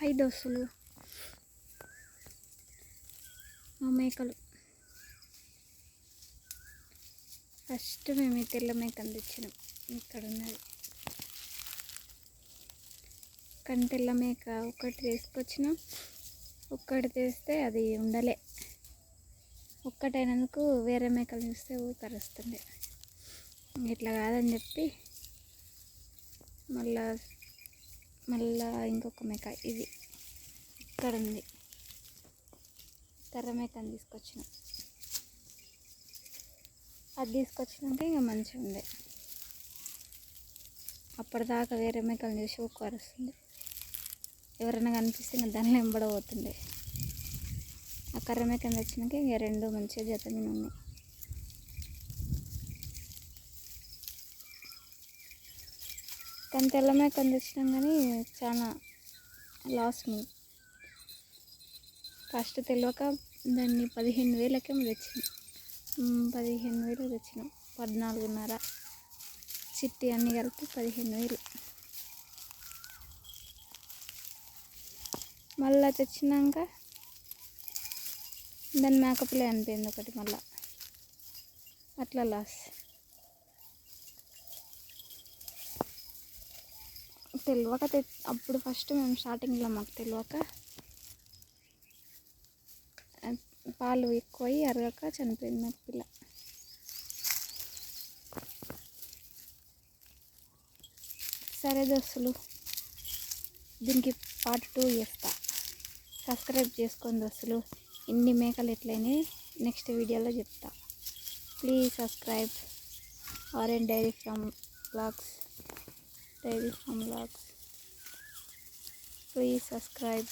High దోస్తులు, మా మేకలు. ఫస్ట్ మేము ఈ తెల్ల మేకను తెచ్చినాం. ఇక్కడ ఉన్నది కానీ తెల్ల మేక ఒకటి తీసుకొచ్చినాం. ఒక్కటి తెస్తే అది ఉండలే. ఒక్కటైనందుకు వేరే మేకలు చూస్తే కరుస్తుండే. ఇట్లా కాదని చెప్పి మళ్ళా ఇంకొక మేక ఇది ఇక్కడ ఉంది. కర్ర మేకని తీసుకొచ్చినాం. అది తీసుకొచ్చినాక ఇంకా మంచిగా ఉండే. అప్పటిదాకా వేరే మేకలు చూసి కరుస్తుంది. ఎవరైనా కనిపిస్తే ఇంకా దానిలో ఎంబడబోతుండే. ఆ కర్ర మేకని తెచ్చినాక ఇంకా రెండు మంచిగా జత మీద ఉన్నాయి. కానీ తెల్ల మేకని తెచ్చినాం కానీ చాలా లాస్ మేము. ఫస్ట్ తెలియక దాన్ని 15,000కే తెచ్చినాం. 15,000 తెచ్చినాం. 14.5 చిట్టి అన్నీ కలిపి 15,000. మళ్ళీ తెచ్చినాక దాని మేకపిల్ల అనిపోయింది ఒకటి. మళ్ళీ అట్లా లాస్. తెలియక అప్పుడు ఫస్ట్ మేము స్టార్టింగ్లో మాకు తెలియక పాలు ఎక్కువ అరగక చనిపోయింది మేకపిల్ల. సరే దోస్తులు, దీనికి పార్ట్ 2 చేస్తా. సబ్స్క్రైబ్ చేసుకోండి దోస్తులు. ఇన్ని మేకలు ఎట్లయినాయి నెక్స్ట్ వీడియోలో చెప్తా. Please subscribe RN dairy farm vlogs. Please subscribe.